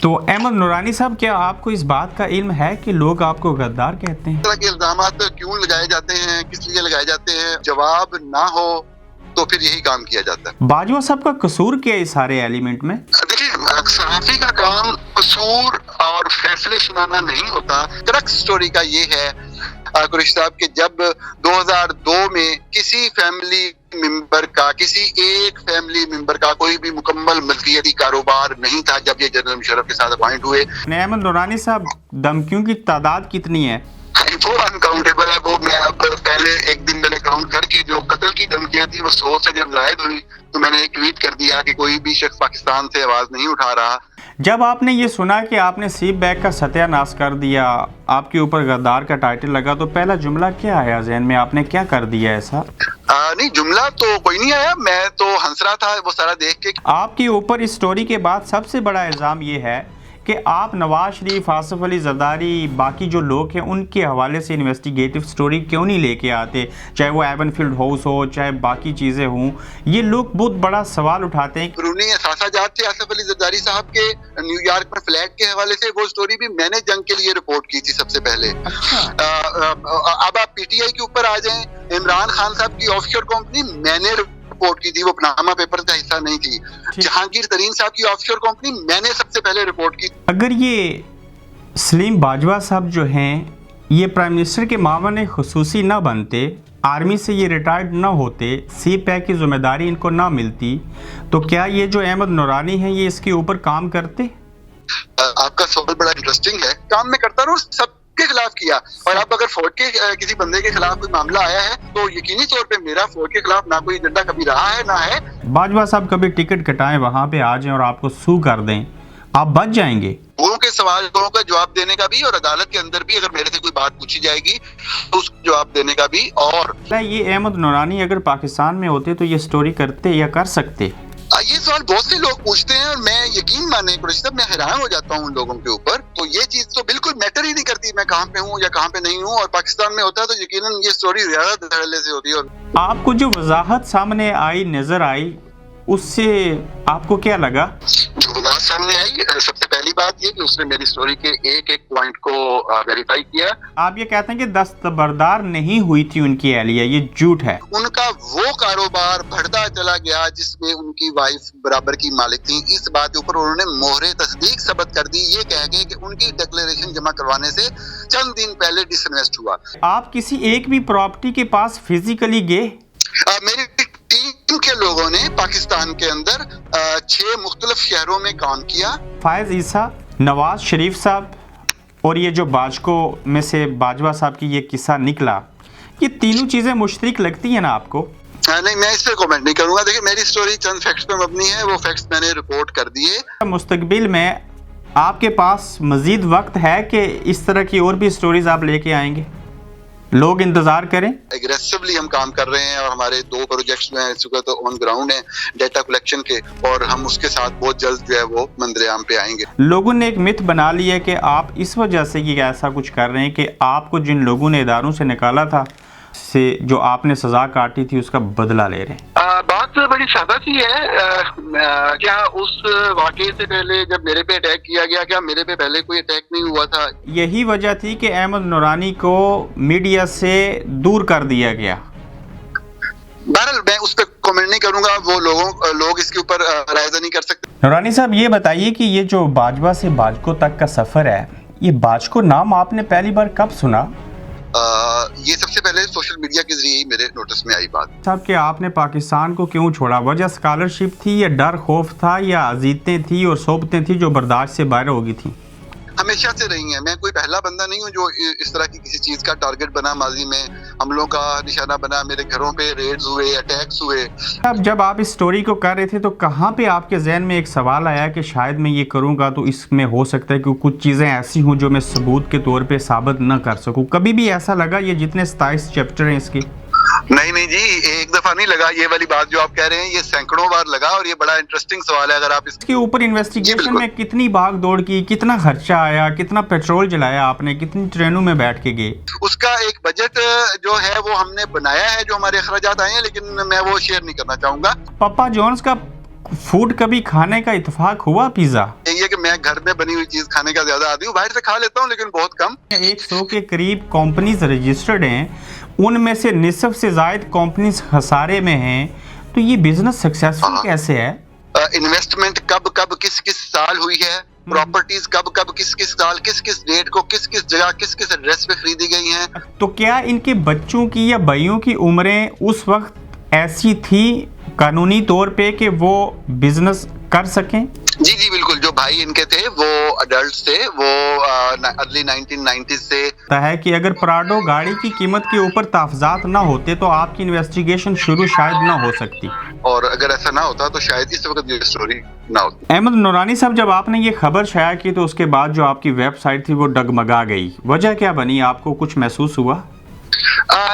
तो अहमद नूरानी साहब, क्या आपको इस बात का इल्म है कि लोग आपको गद्दार कहते हैं? इस तरह के इल्जाम क्यों लगाए जाते हैं, किस लिए लगाए जाते हैं, जवाब ना हो तो फिर यही काम किया जाता है। बाजवा साहब का कसूर क्या है इस सारे एलिमेंट में? देखिए, सहाफी का काम कसूर और फैसले सुनाना नहीं होता। क्रक्स स्टोरी का ये है कुरैशी साहब कि जब 2002 में किसी एक फैमिली मेंबर का कोई भी मुकम्मल मल्कियती कारोबार नहीं था जब ये जनरल मुशर्रफ के साथ अपॉइंट हुए। अहमद नूरानी साहब, धमकियों की तादाद कितनी है? वो अनकाउंटेबल है। वो मैं अब पहले एक दिन मैंने काउंट करके जो कत्ल की धमकियां थी वो 100 से जब जायद हुई तो मैंने एक ट्वीट कर दिया कि कोई भी शख्स पाकिस्तान से आवाज नहीं उठा रहा। जब आपने ये सुना कि आपने सीप बैग का सत्यानाश कर दिया, आपके ऊपर गद्दार का टाइटल लगा, तो पहला जुमला क्या आया जहन में? आपने क्या कर दिया ऐसा? नहीं, जुमला तो कोई नहीं आया, मैं तो हंस रहा था वो सारा देख के। आपके ऊपर इस स्टोरी के बाद सबसे बड़ा इल्ज़ाम ये है कि आप नवाज शरीफ, आसिफ अली जरदारी, बाकी जो लोग हैं उनके हवाले से इन्वेस्टिगेटिव स्टोरी क्यों नहीं लेके आते, चाहे वो एवनफील्ड हाउस हो, चाहे बाकी चीज़ें हों। ये लोग बहुत बड़ा सवाल उठाते हैं। कानूनी असासाजात थे आसिफ अली जरदारी साहब के न्यूयॉर्क में फ्लैट के हवाले से, वो स्टोरी भी मैंने जंग के लिए रिपोर्ट की थी सबसे पहले। अब आप पीटीआई के ऊपर आ जाएं, इमरान खान साहब की ऑफशोर कंपनी मैंने रिपोर्ट की थी, वो पनामा पेपर्स का हिस्सा नहीं थी। जहांगीर तरीन साहब की ऑफशोर कंपनी मैंने सबसे पहले रिपोर्ट की। अगर ये सलीम बाजवा साहब जो हैं, ये प्राइम मिनिस्टर के मामले खुसूसी ना बनते, आर्मी से ये रिटायर्ड ना होते, सी पैक की जिम्मेदारी इनको ना मिलती, तो क्या ये जो अहमद नूरानी है ये इसके ऊपर काम करते? आपका सवाल बड़ा इंटरेस्टिंग है। काम में करता रहूं, सब के खिलाफ किया। और अब अगर फौज के किसी बंदे के खिलाफ कोई मामला आया है तो यकीनी तौर पे मेरा फौज के खिलाफ ना कोई एजेंडा कभी रहा है ना है। बाजवा साहब कभी टिकट कटाएं, वहां पे आ जाएं और आपको सू कर दें, आप बच जाएंगे। लोगों के सवालों का जवाब देने का भी और अदालत के अंदर भी अगर मेरे से कोई बात पूछी जाएगी तो उसका जवाब देने का भी। और ये अहमद नूरानी अगर पाकिस्तान में होते तो ये स्टोरी करते या कर सकते? ये सवाल बहुत से लोग पूछते हैं और मैं यकीन माने कुरैशी साहब, मैं हैरान हो जाता हूँ उन लोगों के ऊपर। तो ये चीज तो बिल्कुल मैटर ही नहीं करती मैं कहाँ पे हूँ या कहाँ पे नहीं हूँ। और पाकिस्तान में होता है तो यकीनन ये स्टोरी ज्यादा धड़ल्ले से होती है। और आपको जो वजाहत सामने आई, नजर आई, उससे आपको क्या लगा? जो वजाहत सामने आई, सबसे पहली बात ये कि उसने मेरी स्टोरी के एक एक पॉइंट को वेरीफाई किया। आप ये कहते हैं कि दस्तबरदार नहीं हुई थी उनकी एहलिया, ये झूठ है। उनका वो कारोबार बढ़ता चला गया जिसमें उनकी वाइफ बराबर की मालिक थी। इस बात के ऊपर उन्होंने मोहरे तस्दीक सबत कर दी, ये कह के कि उनकी डिक्लेरेशन जमा करवाने से चंद दिन पहले डिसइन्वेस्ट हुआ। आप किसी एक भी प्रॉपर्टी के पास फिजिकली गए? मेरी टीम के लोगों ने पाकिस्तान के अंदर 6 मुख्तलिफ शहरों में काम किया। फायज ईसा, नवाज शरीफ साहब और ये जो बाजको में से बाजवा साहब की ये किस्सा निकला, ये तीनों चीजें मुश्तरक लगती हैं ना आपको? नहीं, मैं इस पे कमेंट नहीं करूंगा। देखिए, मेरी स्टोरी चंद फैक्ट्स पे मबनी है, वो फैक्ट्स मैंने रिपोर्ट कर दिए। मुस्तकबिल में आपके पास मजीद वक्त है कि इस तरह की और भी स्टोरीज आप लेके आएंगे? लोग इंतजार करें। एग्रेसिवली हम काम कर रहे हैं और हमारे 2 प्रोजेक्ट्स में इस वक्त ऑन ग्राउंड है डेटा कलेक्शन के, और हम उसके साथ बहुत जल्द जो है वो मंजरेआम पे आएंगे। लोगों ने एक मिथ बना लिया कि आप इस वजह से ये ऐसा कुछ कर रहे हैं कि आपको जिन लोगों ने इदारों से निकाला था, से जो आपने सजा काटी थी, उसका बदला ले रहे हैं। बात बड़ी सादा सी है। क्या उस वाकये से पहले जब मेरे पे अटैक किया गया, क्या मेरे पे पहले कोई अटैक नहीं हुआ था? यही वजह थी कि अहमद नूरानी को मीडिया से दूर कर दिया गया। बहरहाल मैं उस पर कमेंट नहीं करूंगा, वो लोग इसके ऊपर रायज़ा नहीं कर सकते। नूरानी साहब, ये बताइए कि ये जो बाजवा से बाजको तक का सफर है, ये बाजको नाम आपने पहली बार कब सुना? ये सबसे पहले सोशल मीडिया के जरिए मेरे नोटिस में आई बात। साहब, कि आपने पाकिस्तान को क्यों छोड़ा? वजह स्कॉलरशिप थी या डर खौफ था या अजीतें थी और सोबतें थी जो बर्दाश्त से बाहर हो गई थी? हमेशा से रही है। मैं कोई पहला बंदा नहीं हूँ जो इस तरह की किसी चीज का टारगेट बना, माजी में हमलों का निशाना बना, मेरे घरों पे रेड्स हुए, अटैक्स हुए। अब जब आप इस स्टोरी को कर रहे थे तो कहाँ पे आपके जहन में एक सवाल आया कि शायद मैं ये करूँगा तो इसमें हो सकता है कि कुछ चीज़ें ऐसी हों जो मैं सबूत के तौर पे साबित न कर सकूँ? कभी भी ऐसा लगा? ये जितने 27 चैप्टर हैं इसके। नहीं जी, एक दफा नहीं लगा। ये वाली बात जो आप कह रहे हैं ये सैकड़ों बार लगा, और ये बड़ा इंटरेस्टिंग सवाल है। अगर आप इसके ऊपर इन्वेस्टिगेशन में कितनी भाग दौड़ की, कितना खर्चा आया, कितना पेट्रोल जलाया आपने, कितनी ट्रेनों में बैठ के गए? उसका एक बजट जो है वो हमने बनाया है, जो हमारे अखराजात आए हैं, लेकिन मैं वो शेयर नहीं करना चाहूंगा। पप्पा जॉन्स का फूड कभी खाने का इत्तेफाक हुआ पिज्जा? यही है कि मैं घर में बनी हुई चीज खाने का ज्यादा आदी हूँ, बाहर से खा लेता हूँ लेकिन बहुत कम। 100 के करीब कंपनीज रजिस्टर्ड हैं, उनमें से निसफ से ज्यादा कंपनीज खसारे में हैं, तो ये बिजनेस सक्सेसफुल कैसे है? इन्वेस्टमेंट कब कब किस किस साल हुई है, प्रॉपर्टीज कब कब किस किस साल किस किस डेट को किस किस जगह किस किस एड्रेस पे खरीदी गई हैं। तो क्या इनके बच्चों की या भाइयों की उम्रें उस वक्त ऐसी थी कानूनी तौर पे कि वो बिजनेस कर सकें? जी जी बिल्कुल, जो भाई इनके थे वो अडल्ट थे, वो अर्ली 1990s से। है कि अगर प्राडो गाड़ी की कीमत के ऊपर तहफ़्ज़ात ना होते तो आपकी इन्वेस्टिगेशन शुरू शायद ना हो सकती, और अगर ऐसा ना होता तो शायद इस वक्त ये स्टोरी ना होती। अहमद नूरानी साहब, जब आपने ये खबर शाया की तो उसके बाद जो आपकी वेबसाइट थी वो डगमगा गई, वजह क्या बनी? आपको कुछ महसूस हुआ?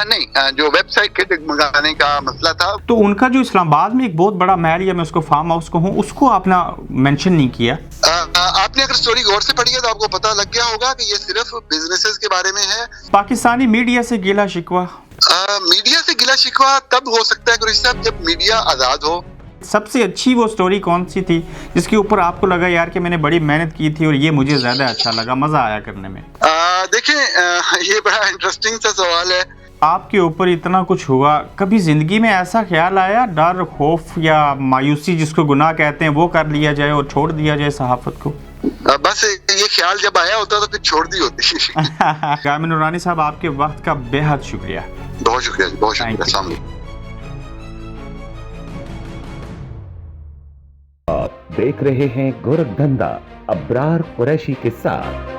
नहीं, जो वेबसाइट के डगमगाने का मसला था, तो उनका जो इस्लामाबाद में एक बहुत बड़ा महल, या मैं उसको फार्म हाउस कहूँ, उसको आपने मेंशन नहीं किया। आपने अगर स्टोरी गौर से पढ़ी है तो आपको पता लग गया होगा कि ये सिर्फ बिजनेसेस के बारे में है। पाकिस्तानी मीडिया से गिला शिकवा? मीडिया से गिला शिकवा तब हो सकता है कुरैशी साहब जब मीडिया आजाद हो। सबसे अच्छी वो स्टोरी कौन सी थी जिसके ऊपर आपको लगा यार कि मैंने बड़ी मेहनत की थी और ये मुझे ज्यादा अच्छा लगा, मजा आया करने में? देखें, ये बड़ा इंटरेस्टिंग सा सवाल है। आपके ऊपर इतना कुछ हुआ, कभी जिंदगी में ऐसा ख्याल आया, डर, खौफ या मायूसी जिसको गुनाह कहते हैं, वो कर लिया जाए और छोड़ दिया जाए सहाफत को? बस ये ख्याल जब आया होता तो फिर छोड़ दी होती। अहमद नूरानी साहब, आपके वक्त का बेहद शुक्रिया। बहुत शुक्रिया, बहुत शुक्रिया। अस्सलाम वालेकुम। आप देख रहे हैं गोरखधंधा अब्रार कुरैशी के साथ।